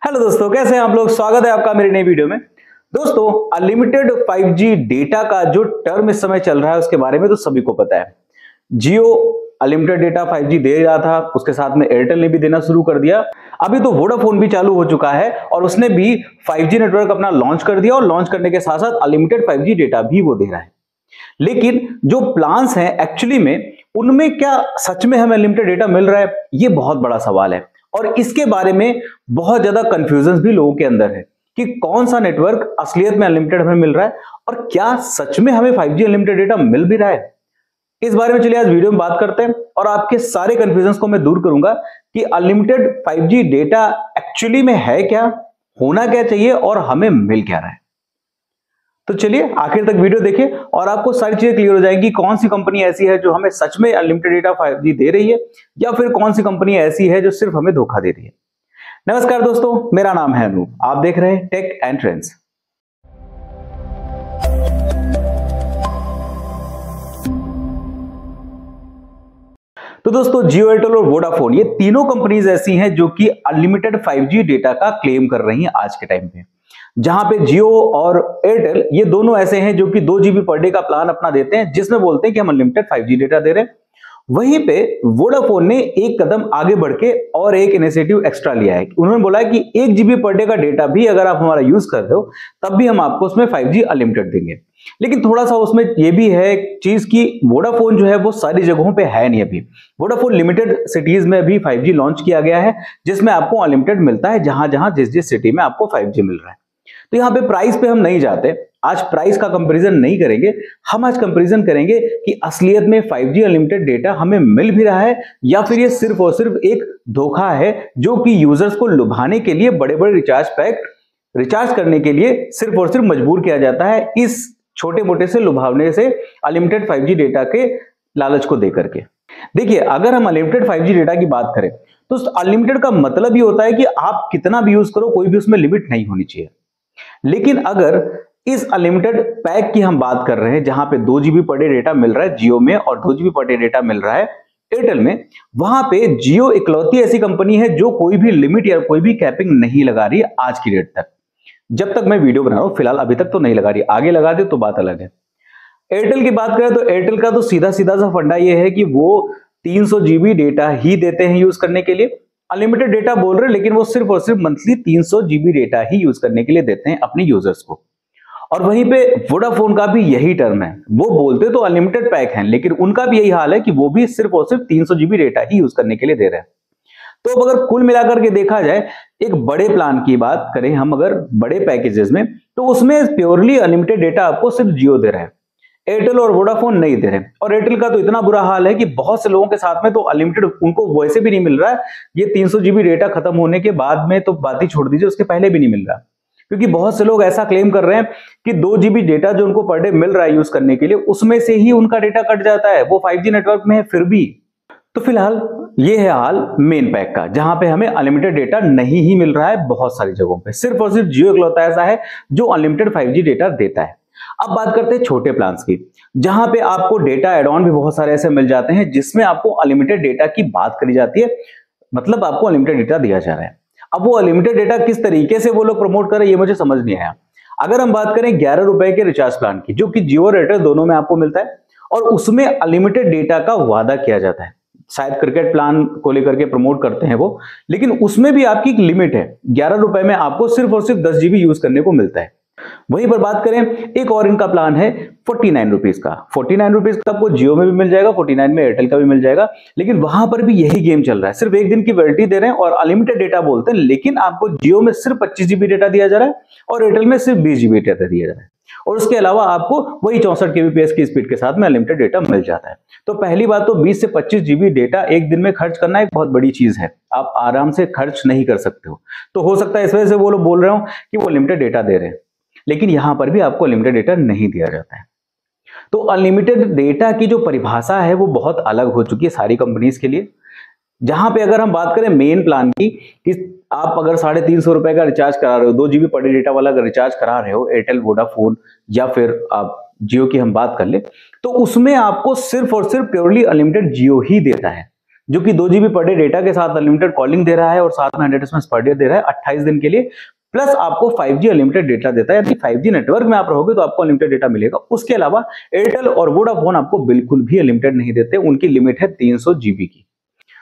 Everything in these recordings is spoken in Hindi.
हेलो दोस्तों, कैसे हैं आप लोग। स्वागत है आपका मेरी नई वीडियो में। दोस्तों, अनलिमिटेड 5G डेटा का जो टर्म इस समय चल रहा है उसके बारे में तो सभी को पता है। जियो अनलिमिटेड डेटा 5G दे रहा था, उसके साथ में एयरटेल ने भी देना शुरू कर दिया। अभी तो वोडाफोन भी चालू हो चुका है और उसने भी 5G नेटवर्क अपना लॉन्च कर दिया और लॉन्च करने के साथ साथ अनलिमिटेड 5G डेटा भी वो दे रहा है। लेकिन जो प्लान्स हैं एक्चुअली में उनमें क्या सच में हमें अनलिमिटेड डेटा मिल रहा है, ये बहुत बड़ा सवाल है। और इसके बारे में बहुत ज्यादा कंफ्यूजन भी लोगों के अंदर है कि कौन सा नेटवर्क असलियत में अनलिमिटेड हमें मिल रहा है और क्या सच में हमें 5G अनलिमिटेड डेटा मिल भी रहा है। इस बारे में चलिए आज वीडियो में बात करते हैं और आपके सारे कंफ्यूजन को मैं दूर करूंगा कि अनलिमिटेड 5G डेटा एक्चुअली में है क्या, होना क्या चाहिए और हमें मिल क्या रहा है। तो चलिए आखिर तक वीडियो देखिए और आपको सारी चीजें क्लियर हो जाएंगी। कौन सी कंपनी ऐसी है जो हमें सच में अनलिमिटेड डेटा 5G दे रही है या फिर कौन सी कंपनी ऐसी है जो सिर्फ हमें धोखा दे रही है। नमस्कार दोस्तों, मेरा नाम है अनूप, आप देख रहे हैं टेक एंड ट्रेंड्स। तो दोस्तों, जियो, एयरटेल और वोडाफोन ये तीनों कंपनीज ऐसी हैं जो कि अनलिमिटेड 5G डेटा का क्लेम कर रही हैं आज के टाइम पे। जहां पे जियो और एयरटेल ये दोनों ऐसे हैं जो कि 2 GB पर डे का प्लान अपना देते हैं, जिसमें बोलते हैं कि हम अनलिमिटेड 5G डेटा दे रहे हैं। वहीं पे वोडाफोन ने एक कदम आगे बढ़ के और एक इनिशिएटिव एक्स्ट्रा लिया है। उन्होंने बोला है कि 1 GB पर डे का डेटा भी अगर आप हमारा यूज कर रहे हो तब भी हम आपको उसमें 5G अनलिमिटेड देंगे। लेकिन थोड़ा सा उसमें ये भी है चीज कि वोडाफोन जो है वो सारी जगहों पे है नहीं। अभी वोडाफोन लिमिटेड सिटीज में भी 5G लॉन्च किया गया है, जिसमें आपको अनलिमिटेड मिलता है जहां जहां जिस जिस सिटी में आपको 5G मिल रहा है। तो यहाँ पे प्राइस पे हम नहीं जाते, आज प्राइस का कंपैरिजन नहीं करेंगे। हम आज कंपैरिजन करेंगे कि असलियत में 5G अनलिमिटेड डेटा हमें मिल भी रहा है या फिर ये सिर्फ और सिर्फ एक धोखा है जो कि यूजर्स को लुभाने के लिए बड़े बड़े रिचार्ज करने के लिए सिर्फ और सिर्फ मजबूर किया जाता है, इस छोटे मोटे से लुभावने से अनलिमिटेड 5G डेटा के लालच को देकर के। देखिए, अगर हम अनलिमिटेड 5G डेटा की बात करें तो अनलिमिटेड का मतलब ही होता है कि आप कितना भी यूज करो, कोई भी उसमें लिमिट नहीं होनी चाहिए। लेकिन अगर इस अनलिमिटेड पैक की हम बात कर रहे हैं जहां पे 2 GB पर डे डेटा मिल रहा है जियो में और 2 GB पर डे डेटा मिल रहा है एयरटेल में, वहां पे जियो इकलौती ऐसी कंपनी है जो कोई भी लिमिट या कोई भी कैपिंग नहीं लगा रही है आज की डेट तक। जब तक मैं वीडियो बना रहा हूं फिलहाल अभी तक तो नहीं लगा रही, आगे लगा दे तो बात अलग है। एयरटेल की बात करें तो एयरटेल का तो सीधा सीधा सा फंडा ये है कि वो 300 GB डेटा ही देते हैं यूज करने के लिए। अनलिमिटेड डेटा बोल रहे हैं लेकिन वो सिर्फ और सिर्फ मंथली 300 GB डेटा ही यूज करने के लिए देते हैं अपने यूजर्स को। और वहीं पे वोडाफोन का भी यही टर्म है, वो बोलते तो अनलिमिटेड पैक हैं लेकिन उनका भी यही हाल है कि वो भी सिर्फ और सिर्फ 300 GB डेटा ही यूज करने के लिए दे रहे हैं। तो अब अगर कुल मिलाकर के देखा जाए, एक बड़े प्लान की बात करें हम अगर बड़े पैकेजेस में, तो उसमें प्योरली अनलिमिटेड डेटा आपको सिर्फ जियो दे रहे हैं, एयरटेल और वोडाफोन नहीं दे रहे। और एयरटेल का तो इतना बुरा हाल है कि बहुत से लोगों के साथ में तो अनलिमिटेड उनको वैसे भी नहीं मिल रहा है। ये 300 GB डेटा खत्म होने के बाद में तो बात ही छोड़ दीजिए, उसके पहले भी नहीं मिल रहा, क्योंकि बहुत से लोग ऐसा क्लेम कर रहे हैं कि 2 GB डेटा जो उनको पर डे मिल रहा है यूज करने के लिए, उसमें से ही उनका डेटा कट जाता है, वो 5G नेटवर्क में है फिर भी। तो फिलहाल ये है हाल मेन पैक का, जहां पे हमें अनलिमिटेड डेटा नहीं ही मिल रहा है बहुत सारी जगहों पे। सिर्फ और सिर्फ जियो इकलौता ऐसा है जो अनलिमिटेड 5G डेटा देता है। अब बात करते हैं छोटे प्लान्स की, जहां पे आपको डेटा एड ऑन भी बहुत सारे ऐसे मिल जाते हैं जिसमें आपको अनलिमिटेड डेटा की बात करी जाती है, मतलब आपको अनलिमिटेड डेटा दिया जा रहा है। अब वो अनलिमिटेड डेटा किस तरीके से वो लोग प्रमोट कर रहे हैं ये मुझे समझ नहीं आया। अगर हम बात करें 11 रुपए के रिचार्ज प्लान की, जो कि जियो और एयरटेल दोनों में आपको मिलता है और उसमें अनलिमिटेड डेटा का वादा किया जाता है, शायद क्रिकेट प्लान को लेकर के प्रमोट करते हैं वो, लेकिन उसमें भी आपकी एक लिमिट है। 11 रुपए में आपको सिर्फ और सिर्फ 10 GB यूज करने को मिलता है। वहीं पर बात करें एक और इनका प्लान है 49 रुपीज का। 49 रुपीज का आपको जियो में भी मिल जाएगा, 49 में एयरटेल का भी मिल जाएगा, लेकिन वहां पर भी यही गेम चल रहा है। सिर्फ एक दिन की वैलिडिटी दे रहे हैं और अनलिमिटेड डेटा बोलते हैं, लेकिन आपको जियो में सिर्फ 25 GB डेटा दिया जा रहा है और एयरटेल में सिर्फ 20 GB डेटा दिया जा रहा है और उसके अलावा आपको वही 64 kbps की स्पीड के साथ में अनलिमिटेड डेटा मिल जाता है। तो पहली बात तो 20 से 25 GB डेटा एक दिन में खर्च करना एक बहुत बड़ी चीज है, आप आराम से खर्च नहीं कर सकते हो। तो हो सकता है इस वजह से वो लोग बोल रहे हो कि वो अनलिमिटेड डेटा दे रहे हैं, लेकिन यहां पर भी आपको अनलिमिटेड डेटा नहीं दिया जाता है। तो अनलिमिटेड डेटा की जो परिभाषा है वो बहुत अलग हो चुकी है सारी कंपनीज के लिए। जहां पे अगर हम बात करें मेन प्लान की, कि आप अगर 350 रुपए का रिचार्ज करा रहे हो, 2 GB पर डे डेटा वाला अगर रिचार्ज करा रहे हो एयरटेल, वोडाफोन या फिर आप जियो की हम बात कर ले, तो उसमें आपको सिर्फ और सिर्फ प्योरली अनलिमिटेड जियो ही देता है। जो कि 2 GB पर डे डेटा के साथ अनलिमिटेड कॉलिंग दे रहा है और साथ में 100 SMS पर डे दे रहा है 28 दिन के लिए, प्लस आपको 5G अनलिमिटेड डेटा देता है। यदि 5G नेटवर्क में आप रहोगे तो आपको अनलिमिटेड डेटा मिलेगा। उसके अलावा एयरटेल और वोडाफोन आपको बिल्कुल भी अनलिमिटेड नहीं देते, उनकी लिमिट है 300 GB की।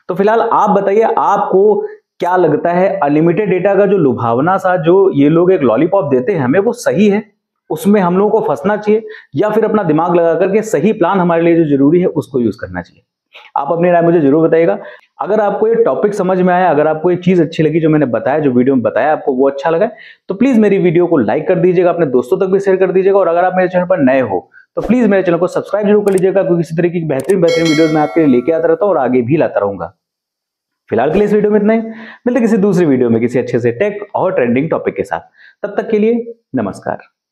तो फिलहाल आप बताइए, आपको क्या लगता है, अनलिमिटेड डेटा का जो लुभावना सा जो ये लोग एक लॉलीपॉप देते हैं हमें, वो सही है? उसमें हम लोगों को फंसना चाहिए या फिर अपना दिमाग लगा करके सही प्लान हमारे लिए जो जरूरी है उसको यूज करना चाहिए? आप अपनी राय मुझे जरूर बताइएगा। अगर आपको ये टॉपिक समझ में आया, अगर आपको ये चीज अच्छी लगी जो मैंने बताया, जो वीडियो में बताया आपको वो अच्छा लगा, तो प्लीज मेरी वीडियो को लाइक कर दीजिएगा, अपने दोस्तों तक भी शेयर कर दीजिएगा। और अगर आप मेरे चैनल पर नए हो तो प्लीज मेरे चैनल को सब्सक्राइब जरूर कर लीजिएगा, क्योंकि इसी तरीके की बेहतरीन वीडियोस मैं आपके लिए लेके आता रहता हूँ और आगे भी लाता रहूंगा। फिलहाल के लिए इस वीडियो में इतना ही, मिलते किसी दूसरी वीडियो में किसी अच्छे से टेक और ट्रेंडिंग टॉपिक के साथ। तब तक के लिए नमस्कार।